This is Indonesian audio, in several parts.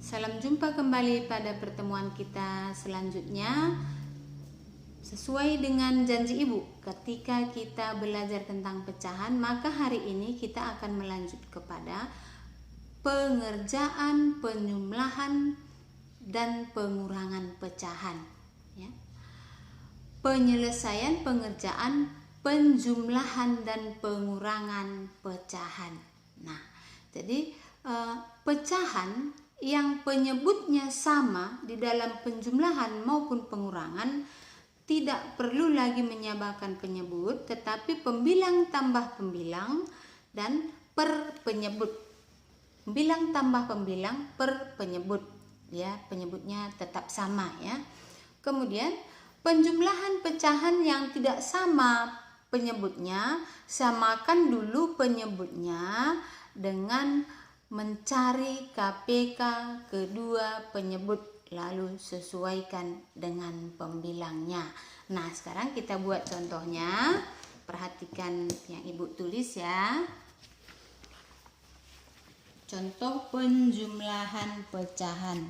Salam jumpa kembali pada pertemuan kita selanjutnya. Sesuai dengan janji Ibu, ketika kita belajar tentang pecahan, maka hari ini kita akan melanjut kepada pengerjaan, penjumlahan, dan pengurangan pecahan. Ya. Penyelesaian pengerjaan, penjumlahan, dan pengurangan pecahan. Nah, jadi pecahan yang penyebutnya sama di dalam penjumlahan maupun pengurangan tidak perlu lagi menambahkan penyebut, tetapi pembilang tambah pembilang dan per penyebut. Pembilang tambah pembilang per penyebut, ya, penyebutnya tetap sama, ya. Kemudian penjumlahan pecahan yang tidak sama penyebutnya, samakan dulu penyebutnya dengan mencari KPK kedua penyebut, lalu sesuaikan dengan pembilangnya. Nah, sekarang kita buat contohnya. Perhatikan yang Ibu tulis, ya. Contoh penjumlahan pecahan.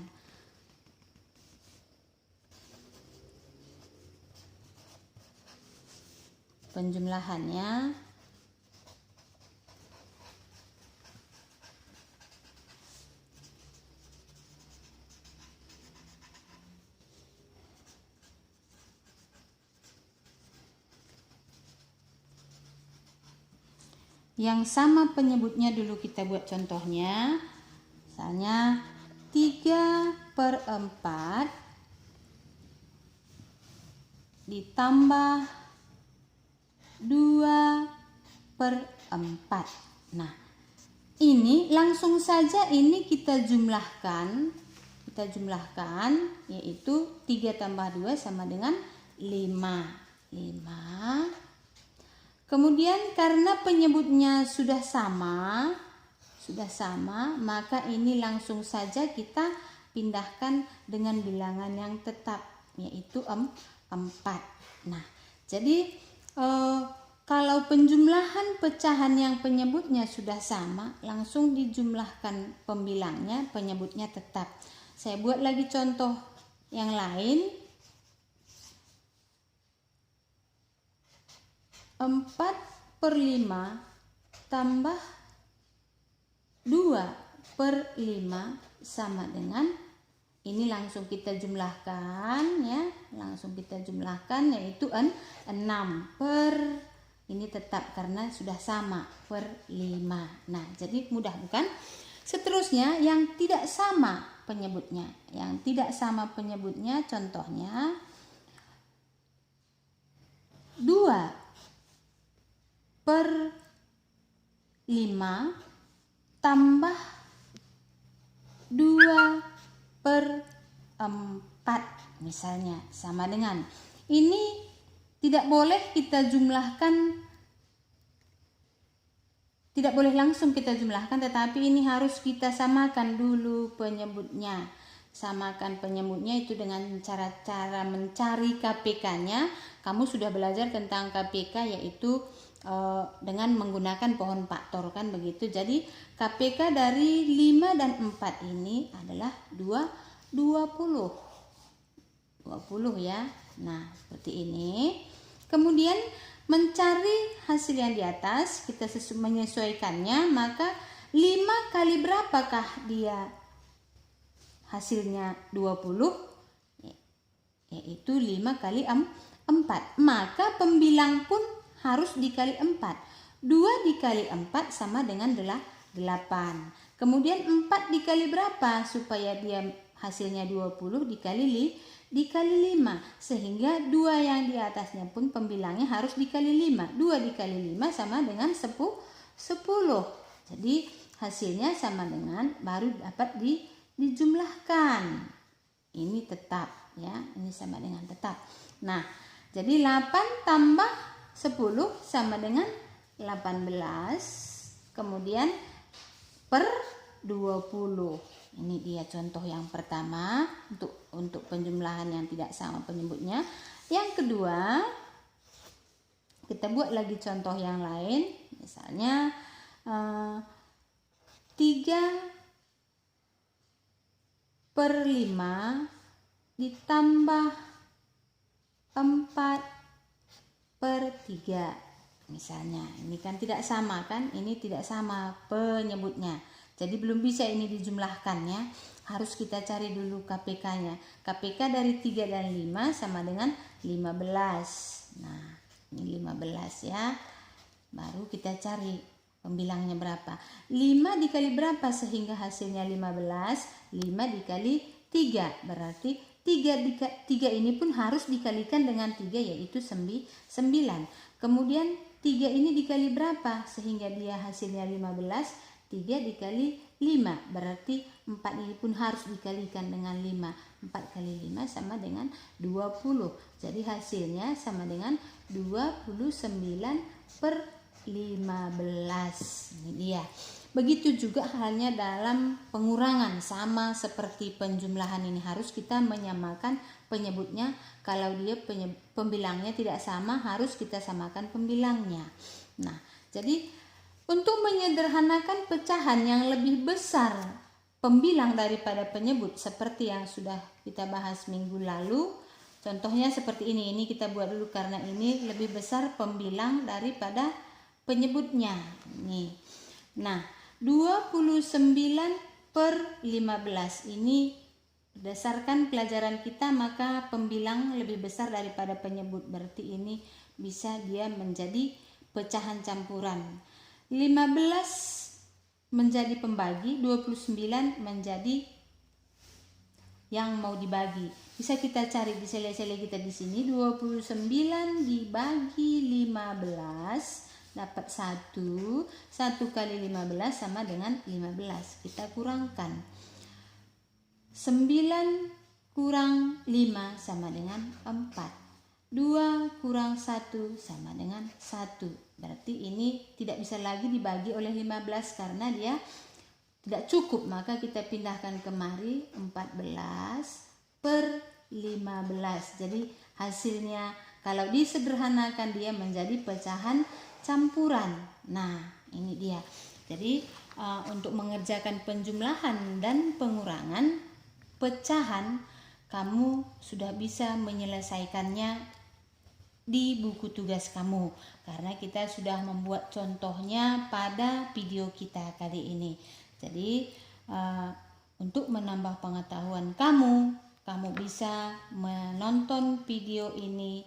Penjumlahannya yang sama penyebutnya dulu kita buat contohnya. Misalnya 3/4 ditambah 2/4. Nah, ini langsung saja ini kita jumlahkan, yaitu 3 tambah 2 sama dengan 5. Kemudian karena penyebutnya sudah sama, maka ini langsung saja kita pindahkan dengan bilangan yang tetap, yaitu 4. Nah, jadi kalau penjumlahan pecahan yang penyebutnya sudah sama, langsung dijumlahkan pembilangnya, penyebutnya tetap. Saya buat lagi contoh yang lain. 4/5 tambah 2/5 sama dengan, ini langsung kita jumlahkan, ya, yaitu 6 ini tetap karena sudah sama per 5. Nah, jadi mudah bukan? Seterusnya yang tidak sama penyebutnya, contohnya 2/5 tambah 2/4 misalnya sama dengan, ini tidak boleh kita jumlahkan, tidak boleh langsung kita jumlahkan, tetapi ini harus kita samakan dulu penyebutnya. Samakan penyebutnya itu dengan cara mencari KPK-nya. Kamu sudah belajar tentang KPK, yaitu dengan menggunakan pohon faktor, kan begitu. Jadi KPK dari 5 dan 4 ini adalah 20 ya. Nah, seperti ini. Kemudian mencari hasil yang di atas, kita menyesuaikannya, maka 5 kali berapakah dia hasilnya 20, yaitu 5 kali 4. Maka pembilang pun harus dikali 4. 2 dikali 4 sama dengan 8. Kemudian 4 dikali berapa supaya dia hasilnya 20? Dikali 5. Sehingga 2 yang di atasnya pun pembilangnya harus dikali 5. 2 dikali 5 sama dengan 10. Jadi hasilnya sama dengan, baru dapat dijumlahkan. Ini tetap, ya, ini sama dengan tetap. Nah, jadi 8 tambah 10 sama dengan 18, kemudian per 20. Ini dia contoh yang pertama untuk penjumlahan yang tidak sama penyebutnya. Yang kedua, kita buat lagi contoh yang lain. Misalnya 3 per 5 ditambah 4 per 3. Misalnya, ini kan tidak sama kan? Ini tidak sama penyebutnya. Jadi belum bisa ini dijumlahkan ya. Harus kita cari dulu KPK-nya. KPK dari 3 dan 5 sama dengan 15. Nah, ini 15 ya. Baru kita cari pembilangnya berapa. 5 dikali berapa sehingga hasilnya 15? 5 dikali 3. Berarti 3 ini pun harus dikalikan dengan 3 yaitu 9. Kemudian 3 ini dikali berapa sehingga dia hasilnya 15? 3 dikali 5 berarti 4 ini pun harus dikalikan dengan 5. 4 kali 5 sama dengan 20. Jadi hasilnya sama dengan 29 per 15. Ini dia. Begitu juga halnya dalam pengurangan, sama seperti penjumlahan ini harus kita menyamakan penyebutnya. Kalau dia pembilangnya tidak sama harus kita samakan pembilangnya. Nah, jadi untuk menyederhanakan pecahan yang lebih besar pembilang daripada penyebut seperti yang sudah kita bahas minggu lalu, contohnya seperti ini kita buat dulu karena ini lebih besar pembilang daripada penyebutnya. Nih. Nah, 29 per 15 ini berdasarkan pelajaran kita maka pembilang lebih besar daripada penyebut. Berarti ini bisa dia menjadi pecahan campuran. 15 menjadi pembagi, 29 menjadi yang mau dibagi. Bisa kita cari di sele-sele kita di sini. 29 dibagi 15 dapat 1 kali 15 sama dengan 15. Kita kurangkan 9 kurang 5 sama dengan 4. 2 kurang 1 sama dengan 1. Berarti ini tidak bisa lagi dibagi oleh 15 karena dia tidak cukup. Maka kita pindahkan kemari 14 per 15. Jadi hasilnya kalau disederhanakan dia menjadi pecahan campuran. Nah, ini dia. Jadi untuk mengerjakan penjumlahan dan pengurangan pecahan kamu sudah bisa menyelesaikannya di buku tugas kamu karena kita sudah membuat contohnya pada video kita kali ini. Jadi untuk menambah pengetahuan kamu bisa menonton video ini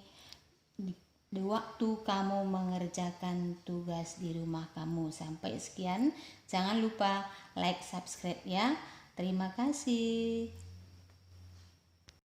di waktu kamu mengerjakan tugas di rumah kamu. Sampai sekian, jangan lupa like, subscribe ya. Terima kasih.